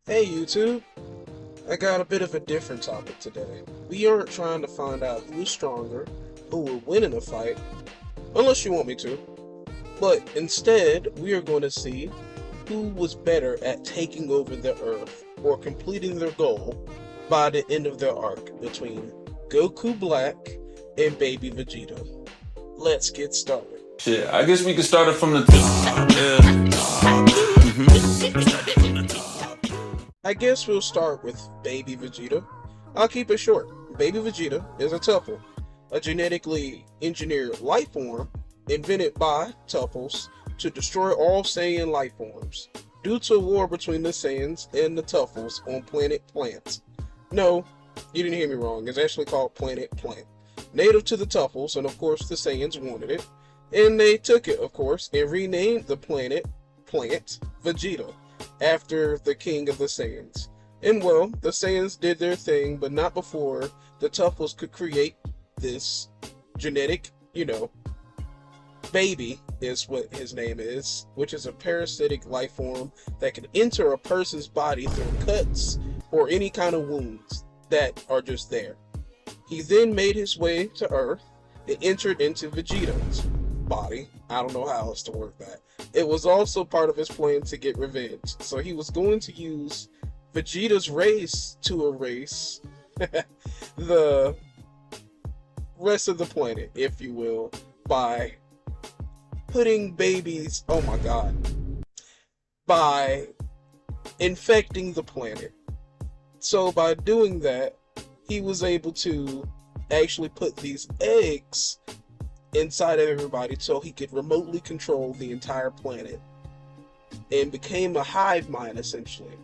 Hey YouTube, I got a bit of a different topic today. We aren't trying to find out who's stronger, who will win in a fight, unless you want me to, but instead we are going to see who was better at taking over the Earth or completing their goal by the end of their arc between Goku Black and Baby Vegeta. Let's get started. Shit, I guess we could start it from the top. I guess we'll start with Baby Vegeta. I'll keep it short. Baby Vegeta is a tuple, a genetically engineered life form invented by tuples to destroy all Saiyan life forms due to a war between the Saiyans and the Tuffles on planet Plant. No, you didn't hear me wrong. It's actually called Planet Plant. Native to the Tuffles, and of course the Saiyans wanted it, and they took it, of course, and renamed the planet Plant Vegeta after the king of the Saiyans. And well, the Saiyans did their thing, but not before the Tuffles could create this genetic, baby is what his name is, which is a parasitic life form that can enter a person's body through cuts or any kind of wounds that are just there. He then made his way to Earth and entered into Vegeta's body. I don't know how else to word that. It was also part of his plan to get revenge. So he was going to use Vegeta's race to erase the rest of the planet, if you will, by putting babies, oh my god, by infecting the planet. So by doing that, he was able to actually put these eggs inside of everybody so he could remotely control the entire planet and became a hive mind essentially.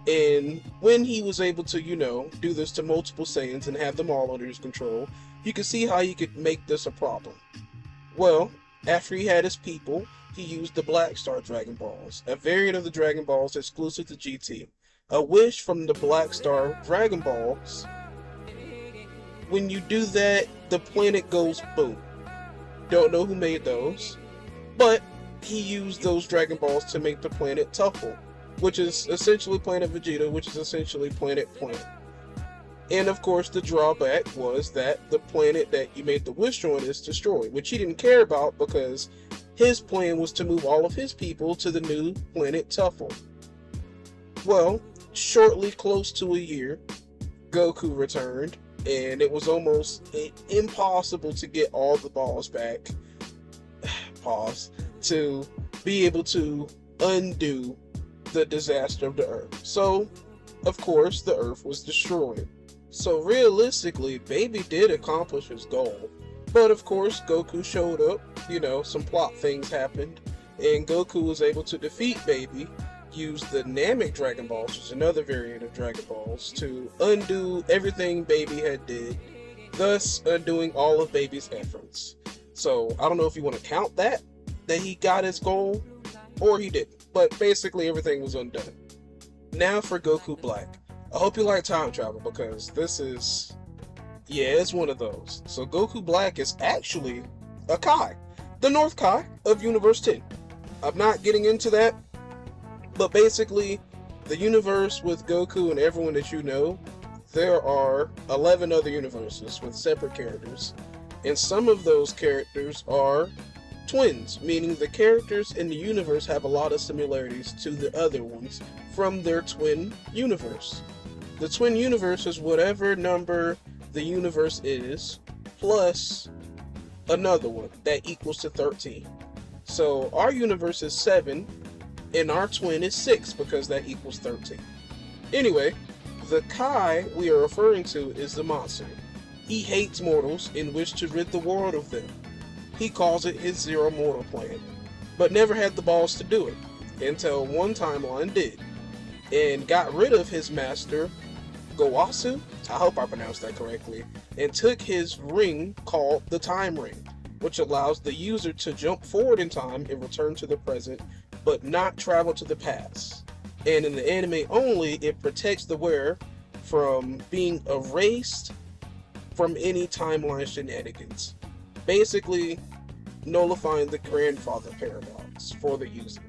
And when he was able to, do this to multiple Saiyans and have them all under his control, you can see how you could make this a problem. Well, after he had his people, he used the Black Star Dragon Balls, a variant of the Dragon Balls exclusive to GT. A wish from the Black Star Dragon Balls. When you do that, the planet goes boom. Don't know who made those, but he used those Dragon Balls to make the planet Tuffle, which is essentially Planet Vegeta, which is essentially Planet Plant. And of course, the drawback was that the planet that you made the wish on is destroyed, which he didn't care about because his plan was to move all of his people to the new planet Tuffle. Well, shortly, close to a year, Goku returned, and it was almost impossible to get all the balls back, to be able to undo the disaster of the Earth. So, of course, the Earth was destroyed. So realistically, Baby did accomplish his goal. But of course, Goku showed up, some plot things happened, and Goku was able to defeat Baby, use the Namek Dragon Balls, which is another variant of Dragon Balls, to undo everything Baby had did, thus undoing all of Baby's efforts. So I don't know if you want to count that he got his goal, or he didn't, but basically everything was undone. Now for Goku Black. I hope you like time travel, because this is, it's one of those. So Goku Black is actually a Kai, the North Kai of Universe 10. I'm not getting into that, but basically, the universe with Goku and everyone that you know, there are 11 other universes with separate characters, and some of those characters are twins, meaning the characters in the universe have a lot of similarities to the other ones from their twin universe. The twin universe is whatever number the universe is, plus another one that equals to 13. So our universe is 7, and our twin is 6, because that equals 13. Anyway, the Kai we are referring to is the monster. He hates mortals and wished to rid the world of them. He calls it his Zero Mortal plan, but never had the balls to do it, until one timeline did, and got rid of his master, Gowasu, I hope I pronounced that correctly, and took his ring called the Time Ring, which allows the user to jump forward in time and return to the present, but not travel to the past. And in the anime only, it protects the wearer from being erased from any timeline shenanigans, basically nullifying the grandfather paradox for the user.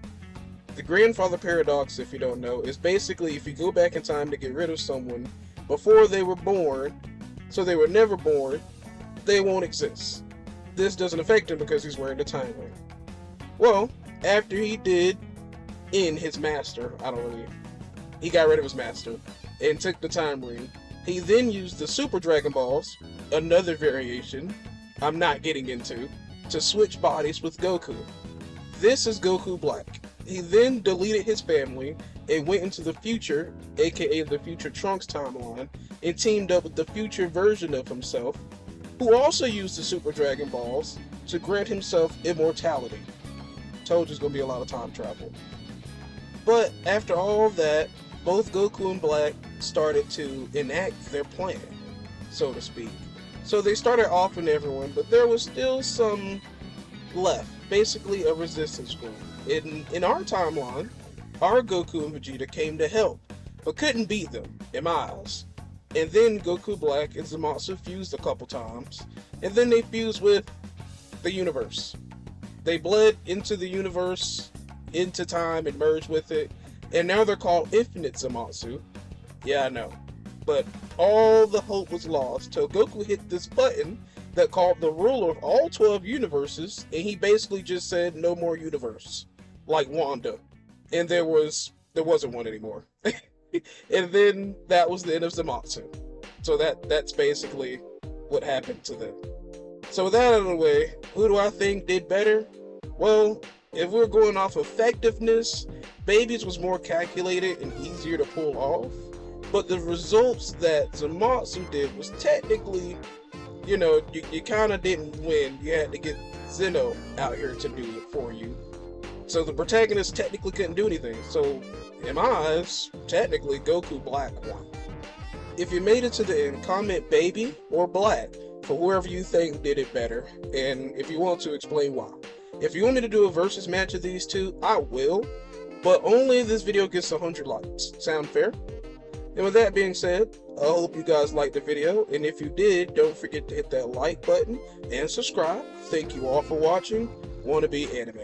The grandfather paradox, if you don't know, is basically if you go back in time to get rid of someone before they were born, so they were never born, they won't exist. This doesn't affect him because he's wearing the time ring. Well, after he did end his master, he got rid of his master and took the time ring. He then used the Super Dragon Balls, another variation I'm not getting into, to switch bodies with Goku. This is Goku Black. He then deleted his family and went into the future, aka the future Trunks timeline, and teamed up with the future version of himself, who also used the Super Dragon Balls to grant himself immortality. Told you it's gonna be a lot of time travel. But after all that, both Goku and Black started to enact their plan, so to speak. So they started offing everyone, but there was still some left, basically a resistance group. In our timeline, our Goku and Vegeta came to help, but couldn't beat them, in my eyes. And then Goku Black and Zamasu fused a couple times, and then they fused with the universe. They bled into the universe, into time, and merged with it, and now they're called Infinite Zamasu. Yeah, I know. But all the hope was lost till Goku hit this button that called the ruler of all 12 universes, and he basically just said no more universe, like Wanda. And there wasn't one anymore. And then that was the end of Zamasu. So that's basically what happened to them. So with that out of the way, who do I think did better? Well, if we're going off effectiveness, Baby's was more calculated and easier to pull off. But the results that Zamasu did was technically, you kind of didn't win. You had to get Zeno out here to do it for you. So the protagonist technically couldn't do anything. So in my eyes, technically Goku Black won. If you made it to the end, comment Baby or Black for whoever you think did it better, and if you want to, explain why. If you want me to do a versus match of these two, I will, but only if this video gets 100 likes. Sound fair? And with that being said, I hope you guys liked the video, and if you did, don't forget to hit that like button and subscribe. Thank you all for watching. Wanna be anime.